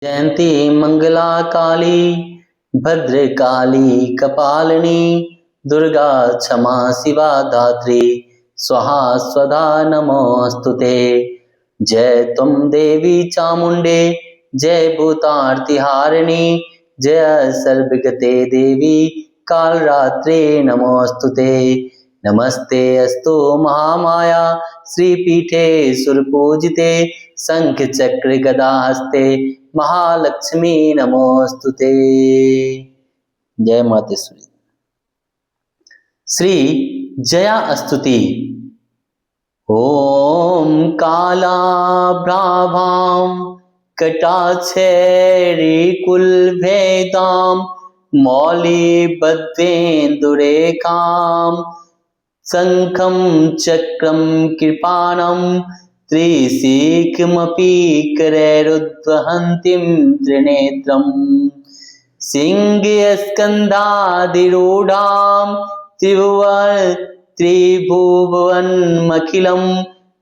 जयंती मंगला काली भद्रकाली कपालिनी दुर्गा क्षमा शिवा धात्री स्वाहा स्वधा नमोस्तुते। जय तुम देवी चामुंडे जय भूतार्तिहारिणी जय सर्वगते देवी कालरात्रे नमोस्तुते। नमस्ते अस्तु महामाया श्रीपीठे सुरपूजिते शंख चक्र गदा हस्ते महालक्ष्मी नमोस्तुते। जय मातेश्वरी। श्री जया स्तुति। ओम कालाभ्राभां कटाक्षैरिकुलभेदां मौलिबद्धेन्दुरेखां शंखं चक्रं कृपाणं त्रिशिखमपि करैरुद्वहन्तीं त्रिनेत्रम् सिंहस्कन्धाधिरूढां त्रिभुवनमखिलं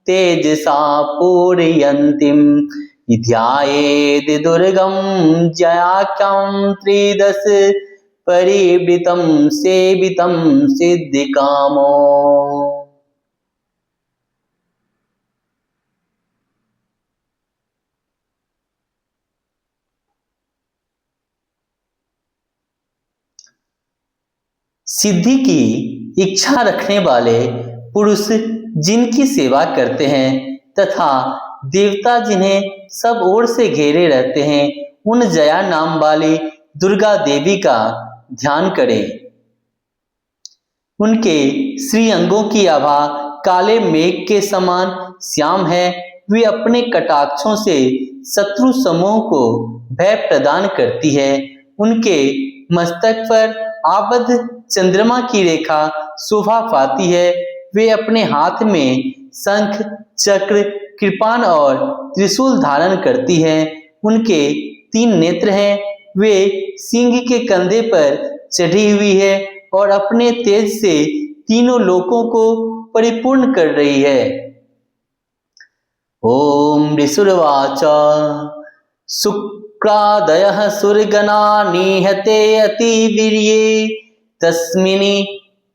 तेजसा पूरयन्तीं ध्यायेद् दुर्गं जयाख्यं त्रिदश परिवृतं सेवितं सिद्धिकामो। सिद्धि की इच्छा रखने वाले पुरुष जिनकी सेवा करते हैं तथा देवता जिन्हें सब ओर से घेरे रहते हैं उन जया नाम वाली दुर्गा देवी का ध्यान करें। उनके श्री अंगों की आभा काले मेघ के समान श्याम है। वे अपने कटाक्षों से शत्रु समूह को भय प्रदान करती है। उनके मस्तक पर आबद्ध चंद्रमा की रेखा शोभा पाती है। वे अपने हाथ में शंख चक्र कृपाण और त्रिशूल धारण करती है। उनके 3 नेत्र हैं। वे सिंह के कंधे पर चढ़ी हुई है और अपने तेज से तीनों लोकों को परिपूर्ण कर रही है। ओम ऋषुर्वाच शुक्रादयः सुरगणा निहते अतिवीर्ये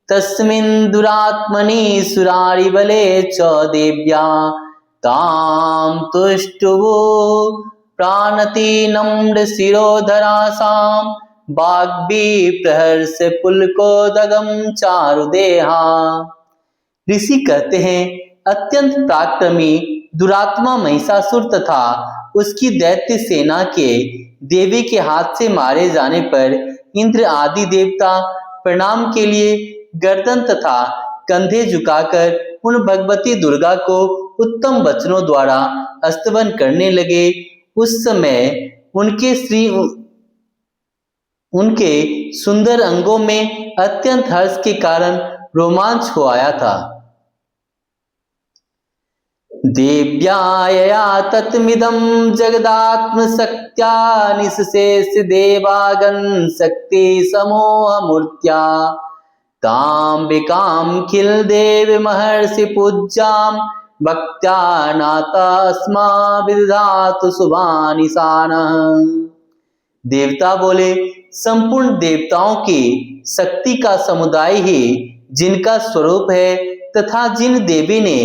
तस्मिन् दुरात्मनि सुरारिबले च देव्या तां तुष्टुवो प्राणति नम्र शिरोधरासां वाग्विप्रहर्ष पुलकोदगम चारुदेहा। ऋषि कहते हैं अत्यंत पराक्रमी दुरात्मा महिषासुर तथा उसकी दैत्य सेना के देवी के हाथ से मारे जाने पर इंद्र आदि देवता प्रणाम के लिए गर्दन तथा कंधे झुकाकर उन भगवती दुर्गा को उत्तम वचनों द्वारा स्तवन करने लगे। उस समय उनके सुंदर अंगों में अत्यंत हर्ष के कारण रोमांच हो आया था। देव्यायया तत्मिदं जगदात्मशक्त्या निःशेष देवागण शक्ति समूहमूर्त्या ताम्बिकां खिल देव महर्षि पूज्यां भक्त्या नातास्मा विदधातु शुभानिशानः। देवता बोले संपूर्ण देवताओं की शक्ति का समुदाय ही जिनका स्वरूप है तथा जिन देवी ने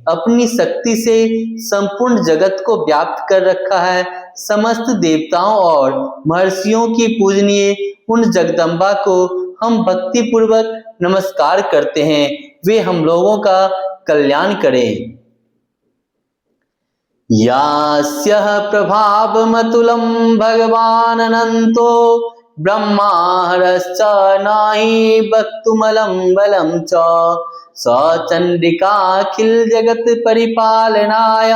अपनी शक्ति से संपूर्ण जगत को व्याप्त कर रखा है, समस्त देवताओं और महर्षियों की पूजनीय उन जगदम्बा को हम भक्ति पूर्वक नमस्कार करते हैं। वे हम लोगों का कल्याण करें। यास्यः प्रभावमतुलं भगवान् अनन्तो ब्रह्माहरश्च नहि वक्तुमलं बलं च स चंडिकाखिल जगत परिपालनाय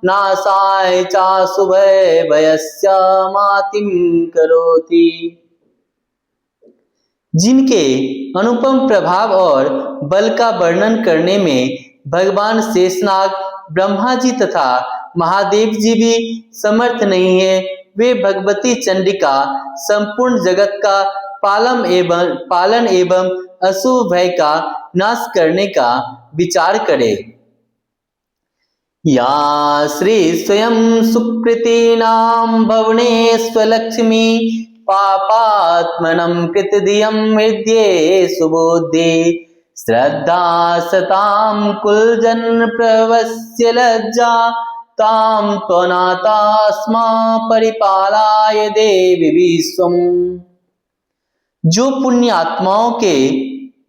नाशाय चाशुभय भयस्य मातिं करोति। जिनके अनुपम प्रभाव और बल का वर्णन करने में भगवान शेषनाग ब्रह्मा जी तथा महादेव जी भी समर्थ नहीं है, वे भगवती चंडिका संपूर्ण जगत का पालन एवं अशुभ भय का नाश करने का विचार करे। या श्री स्वयं सुकृतीनां भवनेष्वलक्ष्मी पापात्मनं कृतधियं हृदये सुबोधे श्रद्धा सतां कुलजन प्रवस्य लज्जा तां त्वनाथास्मा परिपालाय देवी विश्वम्। जो पुण्य आत्माओं के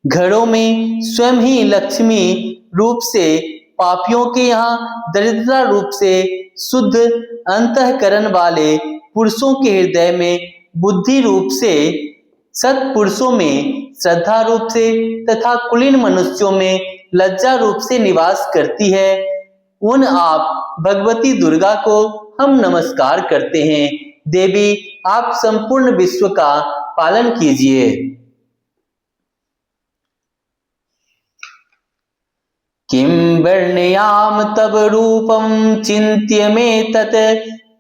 घरों में स्वयं ही लक्ष्मी रूप से, पापियों के यहाँ दरिद्रता रूप से शुद्ध अंतःकरण वाले पुरुषों के हृदय में बुद्धि रूप से, सत्पुरुषों में श्रद्धा रूप से तथा कुलीन मनुष्यों में लज्जा रूप से निवास करती है, उन आप भगवती दुर्गा को हम नमस्कार करते हैं। देवी, आप संपूर्ण विश्व का पालन कीजिए। किं वर्णयाम तब रूपम चिंत्य में तत्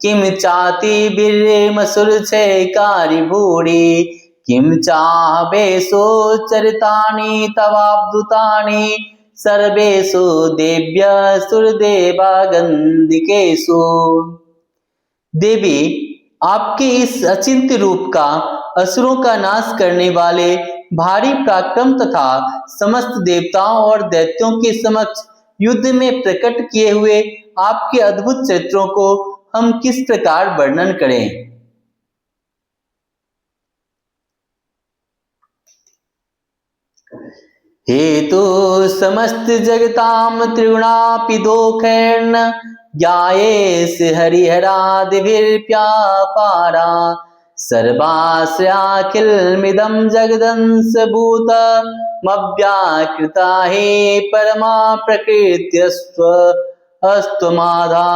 किम चाति वीर्यमसुरक्षयकारी भूरि किम चाहवेशो चरितानि तवाब्दुतानि सर्वेषु देव्यसुरदेवा गंधिकेषु। देवी, आपके इस अचिंत्य रूप का असुरों का नाश करने वाले भारी पराक्रम तथा समस्त देवताओं और दैत्यों के समक्ष युद्ध में प्रकट किए हुए आपके अद्भुत चरित्रों को हम किस प्रकार वर्णन करें। हेतु समस्त जगताम त्रिगुणापि दोषैर्न ज्ञायेस हरिहरादिभिर्व्यापारा सर्वाश्रयाखिलमिदं जगदंश भूतमव्याकृता हे परमा प्रकृत्यस्त्वमाधा।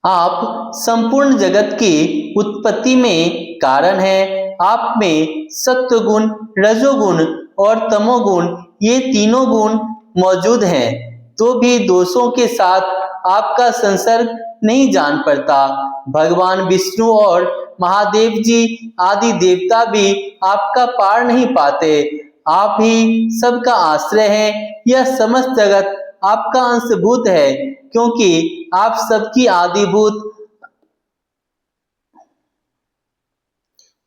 आप संपूर्ण जगत की उत्पत्ति में कारण है। आप में सत्वगुण, रजोगुण और तमोगुण, ये तीनों गुण मौजूद हैं, तो भी दोषों के साथ आपका संसर्ग नहीं जान पड़ता। भगवान विष्णु और महादेव जी आदि देवता भी आपका पार नहीं पाते। आप ही सबका आश्रय हैं। यह समस्त जगत आपका अंशभूत है, क्योंकि आप सबकी आदिभूत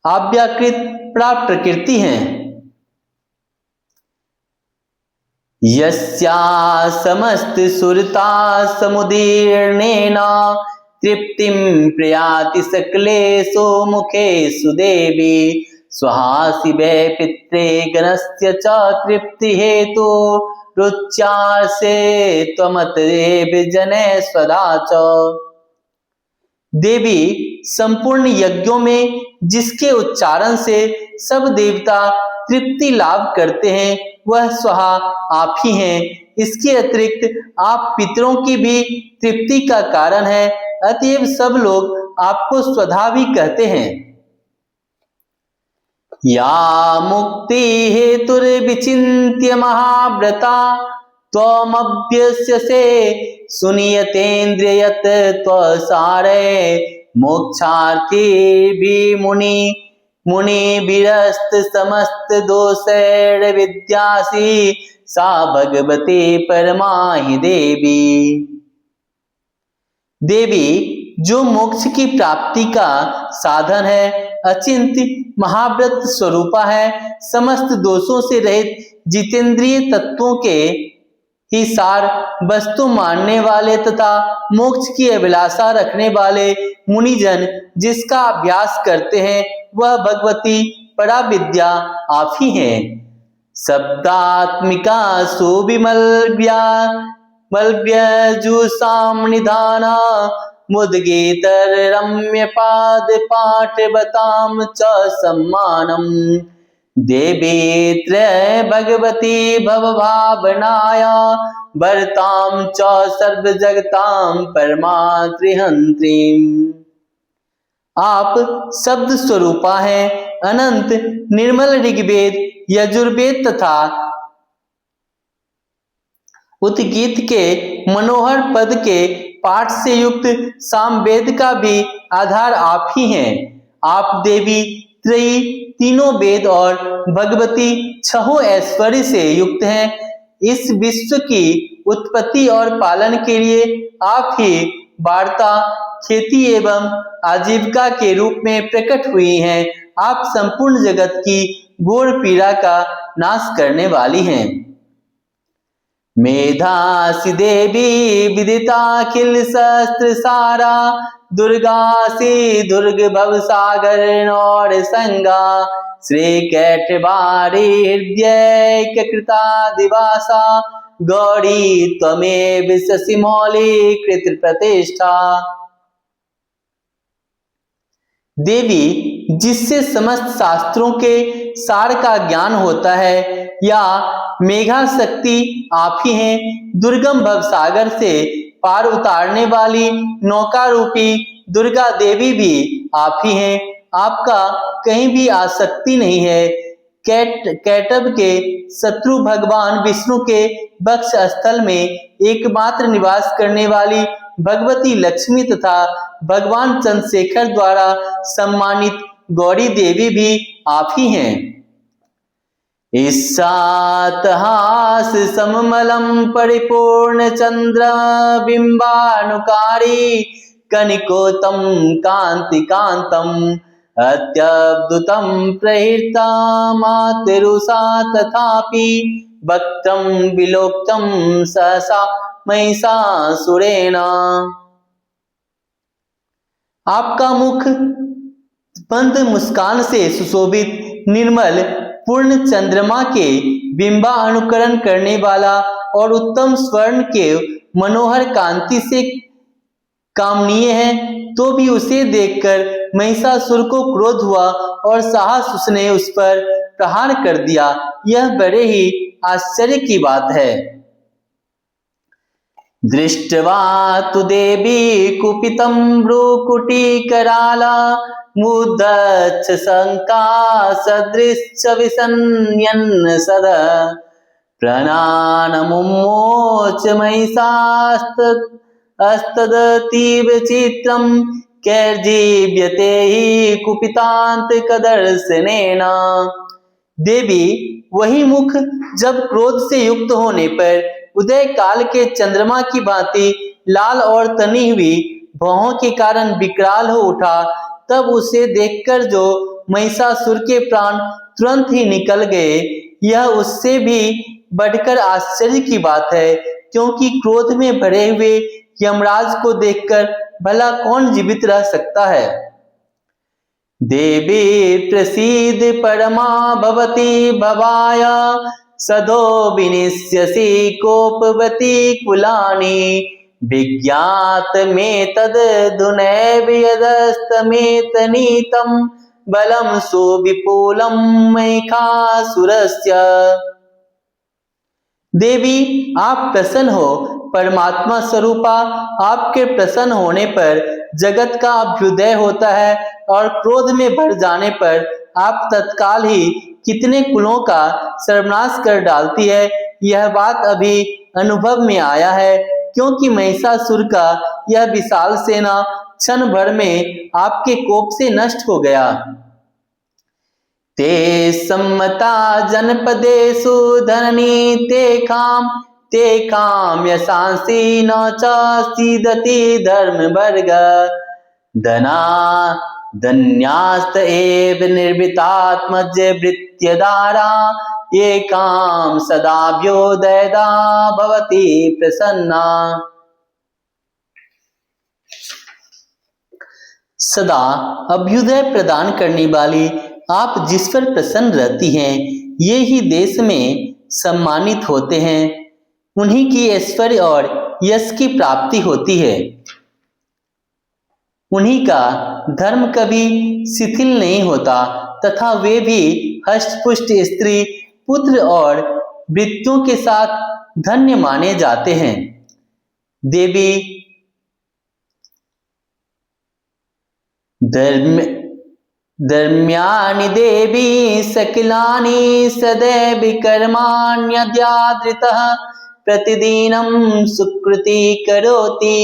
अव्याकृत प्राप्त प्रकृति हैं। यस्या समस्त सुरता समुदीर्णेन तृप्तिं प्रयाति सकलेषु मुखेषु देवी स्वहासि वै पित्रे गणस्य च तृप्ति हेतु रुच्यार्षे त्वमतएव जने स्वदा च। देवी, संपूर्ण यज्ञों में जिसके उच्चारण से सब देवता तृप्ति लाभ करते हैं, वह स्वहा आप ही हैं। इसके अतिरिक्त आप पितरों की भी तृप्ति का कारण है, अतएव सब लोग आपको स्वधा भी कहते हैं। या मुक्ति हेतुर्विचिन्त्य महाव्रता त्वमभ्यस्यसे सुनियतेन्द्रियत त्वसारे मोक्षार्थी भी मुनि विरस्त समस्त दोषैर विद्यासी सा भगवती परमाहि देवी। देवी, जो मोक्ष की प्राप्ति का साधन है, अचिंत्य महाव्रत स्वरूपा है, समस्त दोषों से रहित जितेंद्रिय तत्वों के ही सार वस्तु मानने वाले तथा मोक्ष की अभिलाषा रखने वाले मुनिजन जिसका अभ्यास करते हैं, वह भगवती पराविद्या आप ही हैं। शब्दात्मिका सुविमलव्यजुषां निधाना मुद्गीतर रम्य पाद पाठ बताम च सम्मानम। देवी त्रय भगवती भव भावनाया भरताम च सर्व जगताम परमात्रिहंत्रीम। आप शब्द स्वरूपा हैं, अनंत निर्मल ऋग्वेद, यजुर्वेद तथा उद्गीत के मनोहर पद के पाठ से युक्त सामवेद का भी आधार आप ही हैं। आप देवी त्रयी, तीनों वेद और भगवती छहों ऐश्वर्य से युक्त हैं। इस विश्व की उत्पत्ति और पालन के लिए आप ही वार्ता, खेती एवं आजीविका के रूप में प्रकट हुई हैं। आप संपूर्ण जगत की घोर पीड़ा का नाश करने वाली हैं। मेधासी देवी विदिताखिल शस्त्र सारा, दुर्गासी दुर्ग भव सागर और संगा, श्री कैटवारी हृदय कृता दिवासा, गौरी त्वमेव शशि मौलि कृत प्रतिष्ठा। देवी जिससे समस्त शास्त्रों के सार का ज्ञान होता है, या मेघा शक्ति आप ही हैं। दुर्गम भवसागर से पार उतारने वाली नौका रूपी दुर्गा देवी भी आप ही हैं। आपका कहीं भी आसक्ति नहीं है। कैटभ के शत्रु भगवान विष्णु के वक्ष स्थल में एकमात्र निवास करने वाली भगवती लक्ष्मी तथा भगवान चंद्रशेखर द्वारा सम्मानित गौरी देवी भी आप ही हैं। ईशातहास सममलम परिपूर्ण चंद्र बिंबानुकारी, कनिकोतम कांति कांतम अत्यद्भुतम प्रहृता मातरुषा, तथापि वक्त्रम विलोक्तम सहसा महिषासुरेण। आपका मुख बंद मुस्कान से सुशोभित, निर्मल, पूर्ण चंद्रमा के बिंबा अनुकरण करने वाला और उत्तम स्वर्ण के मनोहर कांति से कामनीय है, तो भी उसे देखकर महिषासुर को क्रोध हुआ और साहस उसने उस पर प्रहार कर दिया। यह बड़े ही आश्चर्य की बात है। दृष्ट्वा तु देवी कुपितं भ्रूकुटीकराला, मुदच्छ शंका सदृश विसन्यन् सदा, प्रणानमुमोच महिषास्तदतीव चित्रं, कैर्जीव्यते हि कुपितांतकदर्शनेन। देवी वही मुख जब क्रोध से युक्त होने पर उदय काल के चंद्रमा की भांति लाल और तनी हुई भौहों के कारण विकराल हो उठा, तब उसे देखकर जो महिषासुर के प्राण तुरंत ही निकल गए। यह उससे भी बढ़कर आश्चर्य की बात है, क्योंकि क्रोध में भरे हुए यमराज को देखकर भला कौन जीवित रह सकता है। देवी प्रसीद परमा भवती भवाय, सदो विनिश्यसि कोपवती कुलानि, विज्ञात में तद धुनैव यदस्तमेतनीतं, बलम सुविपुलम महिषासुरस्य। देवी आप प्रसन्न हो, परमात्मा स्वरूपा। आपके प्रसन्न होने पर जगत का अभ्युदय होता है और क्रोध में भर जाने पर आप तत्काल ही कितने कुलों का सर्वनाश कर डालती है। यह बात अभी अनुभव में आया है, क्योंकि महिषासुर का यह विशाल सेना क्षण भर में आपके कोप से नष्ट हो गया। ते सम्मता जनपदेषु धननी ते काम यशांसि न च सीदति धर्मवर्ग, धना धन्यास्त एव निर्भीतात्मज भृत्यदारा, ये काम सदाभ्योदयदा भवति प्रसन्ना। सदा अभ्युदय प्रदान करने वाली आप जिस पर प्रसन्न रहती हैं, ये ही देश में सम्मानित होते हैं। उन्हीं की ऐश्वर्य और यश की प्राप्ति होती है। उन्हीं का धर्म कभी शिथिल नहीं होता, तथा वे भी हष्टपुष्ट स्त्री, पुत्र और वृत्तियों के साथ धन्य माने जाते हैं। देवी धर्म्यानि देवी सकिलानि सदैव कर्माण्यद्यादृतः, प्रतिदिनं सुकृति करोति,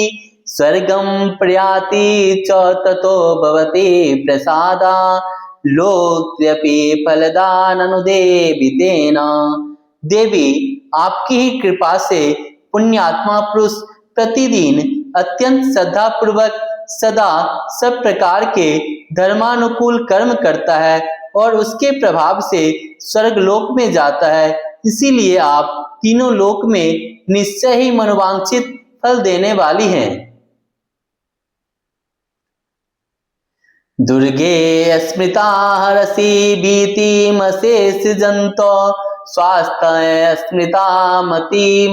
स्वर्गं प्रयाति च ततो भवति प्रसादा, लोक्यपि फलदाननुदेवि तेन। देवी आपकी ही कृपा से पुण्यात्मा पुरुष प्रतिदिन अत्यंत श्रद्धा पूर्वक सदा सब प्रकार के धर्मानुकूल कर्म करता है और उसके प्रभाव से स्वर्ग लोक में जाता है। इसीलिए आप तीनों लोक में निश्चय ही मनोवांछित फल देने वाली हैं। दुर्गे स्मृता हरसि भीतिमशेष जंतो स्वास्थ्य स्मृता मति